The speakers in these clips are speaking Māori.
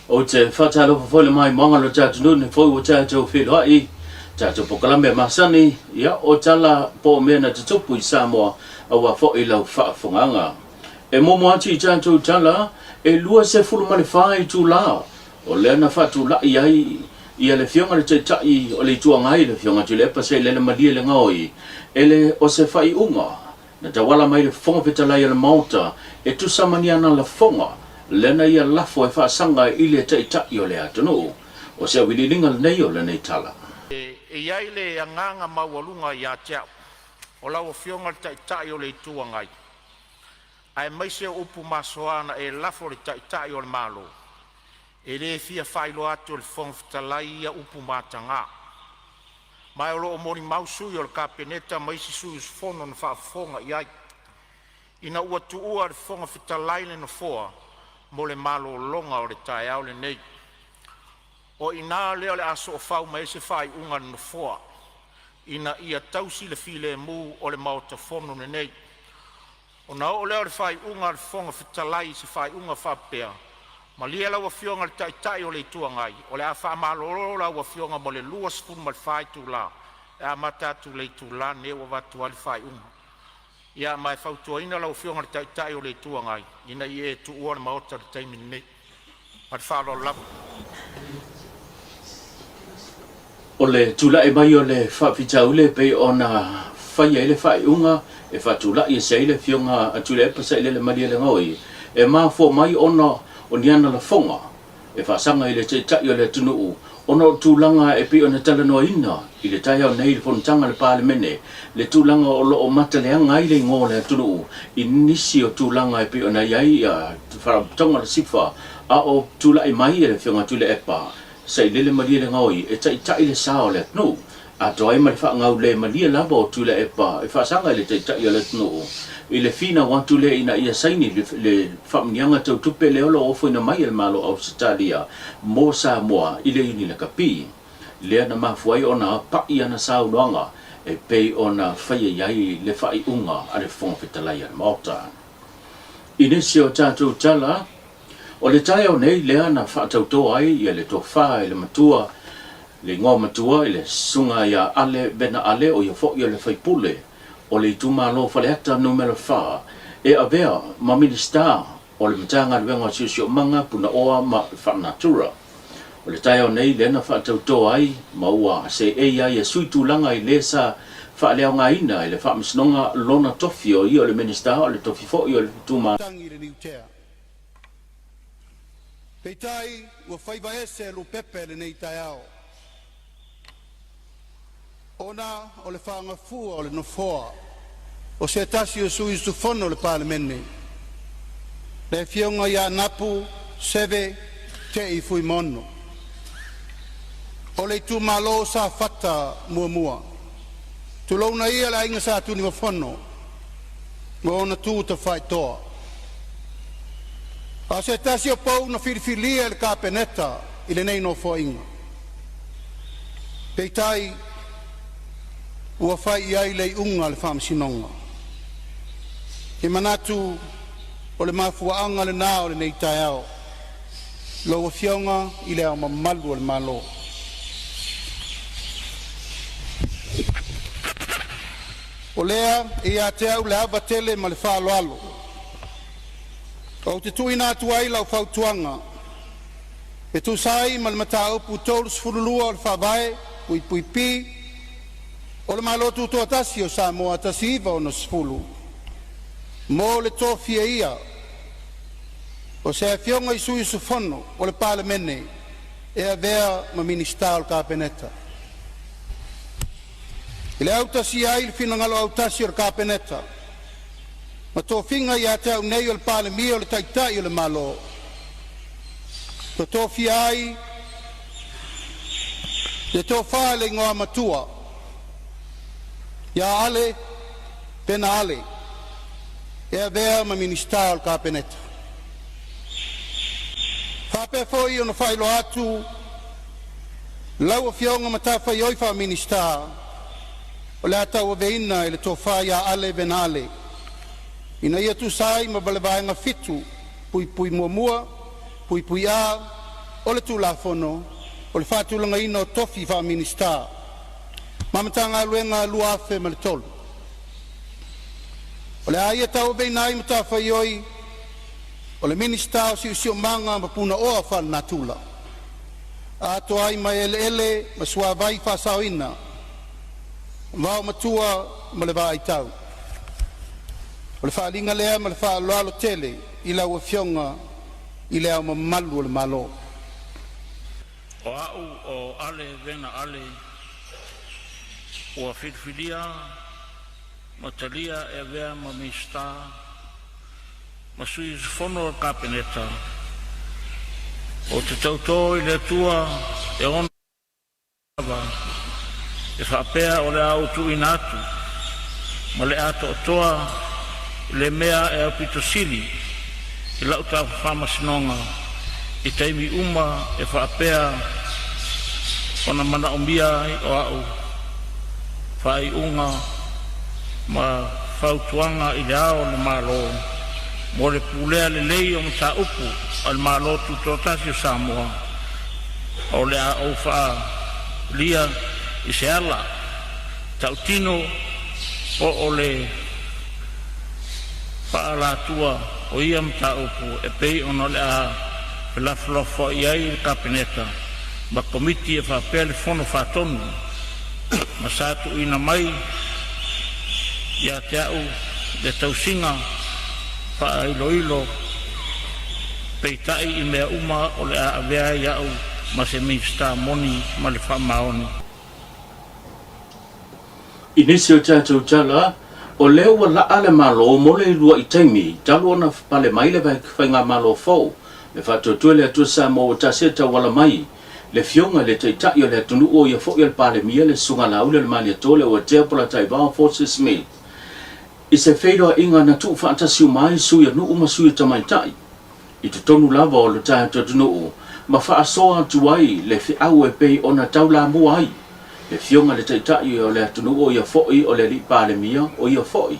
o te whatalo fole mai monga lo tatu nune foi o tatu whiloi tatu pokalame masani ia o tala po mena te tupu I Samoa awa fo I lau whaafunganga e momo ati tatu tala e lua se fulu male whai tu la o leana whatu la iai ia le fionga le te tai o le tuangai le fionga tu le pase le malia le ngaoi ele o se whai unga na tawala mai le fonga petalai le mauta e tu samaniana la fonga lena ia lafo e whaasanga I le tai o le atunu o se wililinga nei o le nei tala. E iai le anganga mawalunga ia tia o lau fionga le tai o le tuangai. Ai maise upu masoana e lafo le tai o le malo. E le fia whailo atu le fonga fitalai ia upu matanga. Mai o loo mori mausui o le kapeneta maisi sui usfono na whaafonga iai. Ina ua tuua le fonga fitalai le na foa. Mo le malo longa o le tae au le nei. O ina leo le aso o whau mai se whai unga no foa. Ina ia tausi le file mu o le maota fono le nei. O na o leo le whai unga le fonga fitalai se whai unga whapea. Ma lia lau a fionga le tai o le tuangai. O le a wha maloro lau a fionga mo le lua spun ma le whai tu la. E a matatu le tu la ne o watu ali whai unga. Ia mai fautua ina lau fionga le tai o le tuangai. Ina I e tu ua le maota le taimi nei. Ar whaalo lapu. O le tula e mai o le whawhitau le pei o na whaia I le whai unga e whatula I se le fionga a tula e pasa I le maria le ngoi. E maa fo mai ona o niana la fonga e whaasanga I le tai o le tunuu. Ona o tūlanga e pi o na tala noa ina I le tai au nei le fontanga le pālemene le tūlanga o lo o mataleanga I le ngō le tunuu I nisi o tūlanga e pi o na iai a wharatonga le sifa a o tūla I mai e le whionga tūle epa sei lele maria le ngoi e tai le sao le tunuu a toa ma le whaangau le maria laba o tūle epa e whaasanga I le tai o le tunuu I le fina wantu le ina ia saini le whamnianga tau tupe le olo ofo ina mai el malo au Australia mo Samoa I le ini le kapi. Lea na mafuai ona pai ana saunoanga e pei ona whaia iai le whai unga a le whonga whitalai ana maota. Inesi o tātou tala, o le tai au nei lea na whaatauto ai ia le tofa I le matua, le ngō matua I le sunga ia ale bena ale o ia whoi o le whaipule. O le tumalo faleata numero 4 e avea ma minister o le matanga wenga sio manga puna oa ma whanatura. O le tai o nei lena whaatauto ai maua se eia ia suitulanga I lesa whaaleo ngā ina I le whaamisnonga lona tofi o I o le minister o le tofi fo I o le tumalo. Peitai ua whaiva ese lu pepe le nei tai ao. Ona o le whaangafua o le nofoa o se tasi o sui sufono le palemene. Le fionga ia napu seve te I fui mono. O le tu malo sa fata mua mua. Tu launa ia la inga sa tu ni mafono. Mo ona tu ta fai toa. A se tasi o pau na filifilia le kapeneta I le nei no fo inga. Peitai ua whai ai lei unga le whaamsinonga. He manatu o le mafuaanga le nā o le nei tai ao. Lo ua fionga I le au mamalu o le malo. O lea I a te au le ava tele ma le whaaloalo. O te tui nā tuai lau whautuanga. E tu sai ma le mata upu tolu sfurulua o le whawae, pui pui pi, o le malo tu toa tasi o Samoa tasi iwa o nasfulu. Mo le tofia ia. O se a fionga I sui sufono o le palemene e a vea ma minister o le kapeneta. I le au tasi ai le finangalo au tasi o le kapeneta. Ma to finga ia te au nei o le palemia o le taitai o le malo. To tofia ai le tofa le ngoa matua. Ia ale, pena ale, e a vea ma minister o kapeneta. Whape foi o na whailo atu, lau a fionga matafa I oi wha minister, o le atau a veina e le tofa ia ale pena ale. Ina ia tu sai ma bale vaenga fitu, pui pui mua mua, pui pui a, o le tulafono o le faatulaga o tofi faaminista ma matanga luenga lua afe ma le tolu o le aia tau beina ai matafaioi o le minista o siusio manga ma puna oa falanatula ato ai mai ele ma suavai faasaoina vao matua ma le vaaitau o le faaaliga lea ma le faaloalo tele i lau afioga i le ao mamalu o le malo o a'u o ale vena ale ua filifilia ma talia e avea ma minista ma sui fono o kapeneta o te tautō i le atua e ona e whaapea o le au tuina atu ma le ato toa le mea e au pitosili i lau tau whamasinonga i taimi uma e whaapea ona mana ombia o au whai unga ma whautuanga i le ao le malo mo le pulea le lei o mta upu al malo tutotasi o Samoa o le a o wha lia i se ala tautino o le wha ala tua o ia mta upu e pei ono le a laflofo i ai le kapeneta ma komiti e whapea le fono whatonu ma sātu ina mai ia te au le tausinga wha ilo peitai i mea uma o le a avea i au ma se minsta moni ma le wha maoni Inisi o tātou tala, o leo wa la ale malo mo le lua i taimi, talo ona pale mai le whainga malo fau, le whatotua le atua Samoa o taseta wala mai, le fionga le teitai o le atunu o ia fo i al pale mia le sunga laule le mali atole o te apola taibao Forces Smith. I se whaidoa inga na tu whaatasi o mai sui anu uma sui tamaitai. I te tonu lava o le tātou tunu o, ma whaasoa tuai le whiau e pei ona taula mua ai. Le fionga le teitai o le atunu o ia foi o le li pale mia o ia foi.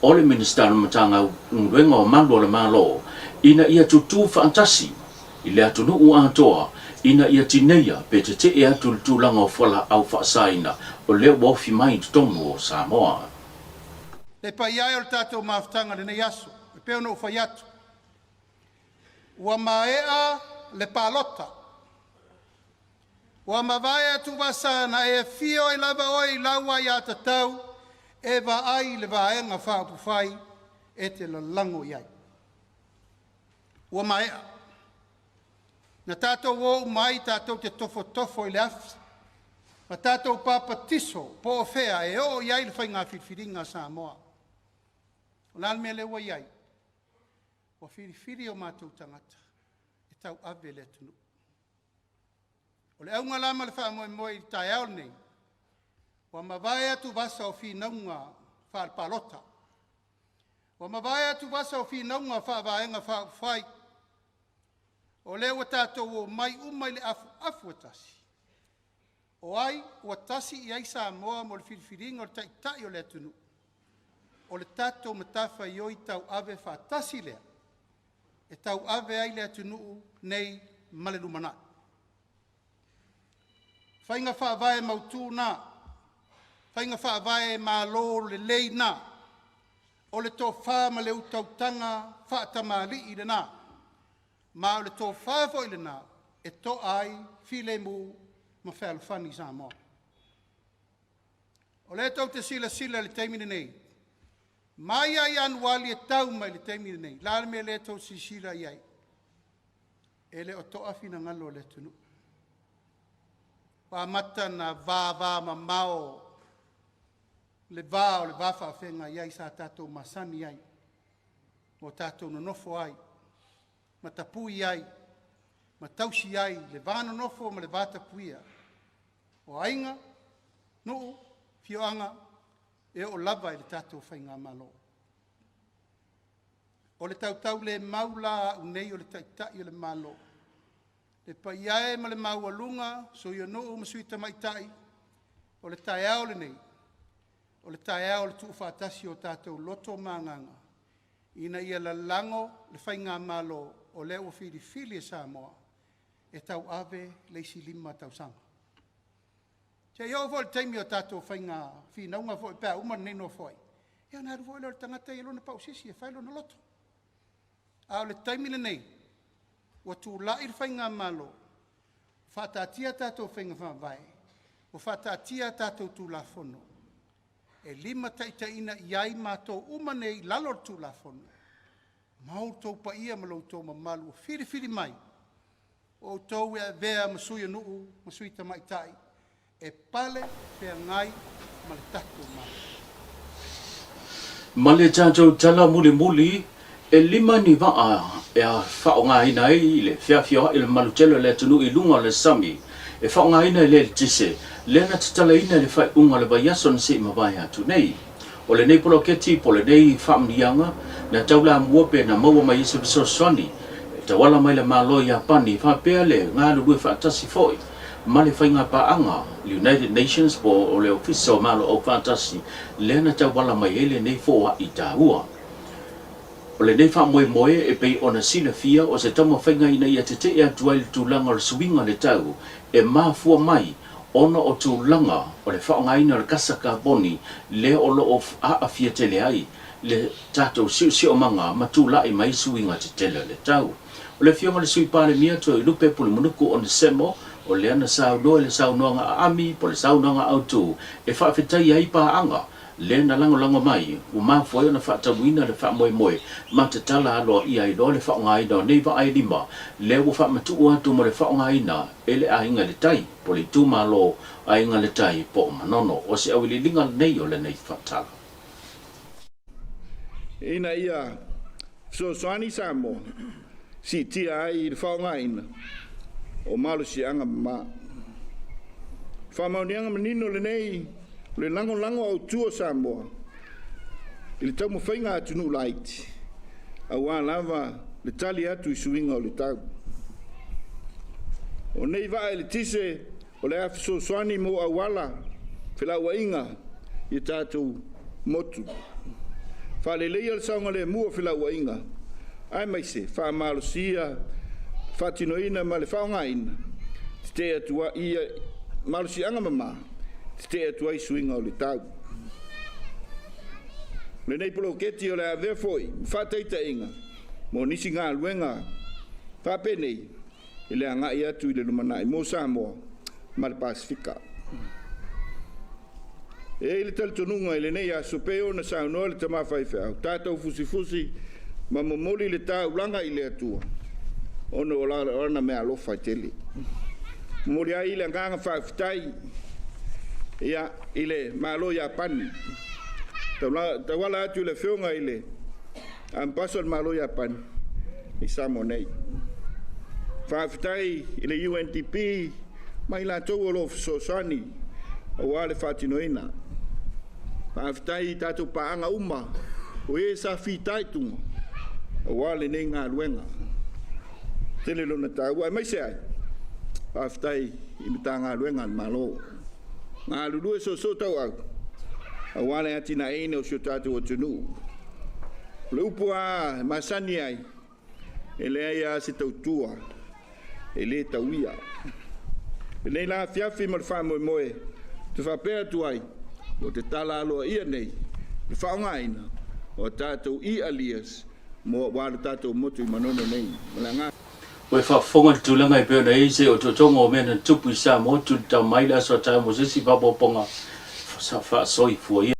O le minister matanga ngwenga o malu o le malo, ina ia tutu fantasi. I le atunu o atoa, ina ia tineia pe te te ea tultulanga o whala au whaasaina o le wofi mai tonu o Samoa. Le pai ai o le tātou maafutanga le nei aso, le peona o whai atu. Ua maea le palota. Ua mawai atu wasa na e fio i lava oi laua i ata tau, e wa ai le vaenga whaapufai e te lalango iai. Ua maea. Na tātou o mai tātou te tofo i le afi. Ma tātou papa tiso po o whea e o iai le whainga whiwhiringa Samoa. O nal mea le ua iai. Ua whiwhiri o mātou tangata. E tau ave le tunu. O le aunga lama le wha moe i tai au nei. Ua mawai atu vasa o whinaunga wha palota. Ua mawai atu vasa o whinaunga wha vaenga wha whai. O le ua tātou o mai umai le afu atasi. O ai, ua tasi i ai Samoa mo le whiwhiringa o le taitai o le atunu. O le tātou matafa i oi tau ave whatasi lea. E tau ave ai le atunu nei male lumana. Whainga whaavae mautu nā. Whainga whaavae mālo le lei nā. O le tō whāma le utautanga whaatamali i le nā. Ma o le tō whaafo i le nā. E tō ai while mu ma whalawhani Samoa. O le tau te sila le teimine nei. Mai ai anuali e tau mai le teimine nei. Lāle me le tau si sila iai. E le o tō awhina ngalo le tunu. Pa mata na vā ma mao. Le vā o le vā whawhenga iai sa tātou masani ai. Mo tātou no nofo ai. Ma tapui ai. Ma tausi ai. Le vā no nofo ma le vā tapuia. O ainga, nuu, fioanga, e o lava i le tātou whainga malo. O le tautau le maula unei o le taitai o le malo. Le paiae ma le maualunga, so i anuu masuita maitai, o le taiao le nei, o le taiao le tuu whaatasi o tātou loto manganga, ina ia la lango le whainga malo o le ua whiri e Samoa, e tau ave leisi lima tau sanga. Te iau fo le taimi o tātou whainga whinaunga fo i pēa umar nei no fo i. Ia nā rufo ilo le tangata i lona pausisi e whailo na loto. A le taimi le nei, wa tu la ir whainga malo, whātātia tātou whainga whawai, o whātātia tātou tū la fono. E lima taitaina iai mātou umanei lalor tū la fono. Mau tau pa ia malau tau mamalu, whiri mai. O tau e vea masui anuu, masui tamaitai. E pale pea ngai ma le taku mai. Ma le tātou tala muli e lima ni waa e a whaongaina i le whiawhia i le malutelo le tunu i lunga le sami. E whaongaina i le tise, le na tatala ina le whai unga le vaiason se mawai atu nei. O le nei poloketi po le nei whaamnianga na taula mua pe na maua mai isa visoswani. E tawala mai le malo i apani whapea le ngā lue whaatasi foi. Ma le whainga paanga, le United Nations po o le offiso malo o whaatasi, le na tawala mai ele nei fōa i tāua. O le nei wha e pei ona sila fia o se tama whainga ina ia te te ea tuai le tūlanga le suinga le tau, e māfua mai, ona o tūlanga o le whaongaina le kasa kāponi, le o lo o aafia tele ai, le tātou siu manga ma tūlai mai suinga te tele le tau. O le fionga le sui pāle mia to i lupe puli munuku o le semo, o le ana saunoa le saunoanga a ami, po le saunoanga autu, e whaafetai ai pāanga, le na lango mai, u mafoi ona whaatawina le whaamoe, ma te tala aloa ia i loa le whaongaina o neiva ai lima, le u whaamatua atu mo le whaongaina, e le ainga le tai, po le tūma lo ainga le tai po o manono, o se awili linga nei o le nei whaatala. Ina ia, so swani Samoa, si tia ai i le whaongaina, o malo si anga ma. Whamaunianga manino le nei, le lango au tua Samoa. I le tau mawhainga atu nu laiti. A wā lava le tali atu i suinga o le tau. O nei waa le tise o le afiso swani mo a wala. Whila wa inga i tātou motu. Whale leia le saunga le mua whila wa inga. Ai mai se, wha malo sia, whatinoina ma le whaongaina. Te atua ia malo si anga mama. Te atua i suinga o le tau. Le nei polo keti o le avea foi, whateita inga. Mo nisi ngā luenga, whapenei, i le angai atu i le lumanai, mo Samoa, ma le Pasifika. E le talitonunga i le nei a sopeo na saunoa le tamawhai whiau. Tātou fusi, ma momoli le tau langa i le atua. Ono o lana mea alofa i tele. Momoli ai le nganga whaafitai, ia i le malo ia pani. Tawala atu le whiunga i le ampaso le malo ia pani. I Samoa nei. Whaafitai i le UNDP, mai la tau o lo sosani, o wale whatinoina. Whaafitai tātou paanga uma, o e sa whitai tunga, o wale nei ngā luenga. Tele lona tau, ai mai se ai. Whaafitai i mita ngā luenga ni malo. Ngā lulue so tau au. A wale atina eine o sio tātou o tunu. Le upu a masani ai. E le ai a se tautua. E le tauia. E nei la fiafi ma le whamoe. Te whapea tu ai. O te tala aloa ia nei. Le whaongaina. O tātou i alias. Mo wāra tātou motu i manono nei. Malanga. Oe whaafonga te tūlanga i pēo na eise o tōtonga o mena tupu i Samoa tu tau maila so tau mo sisi papoponga sa wha soi fua ia.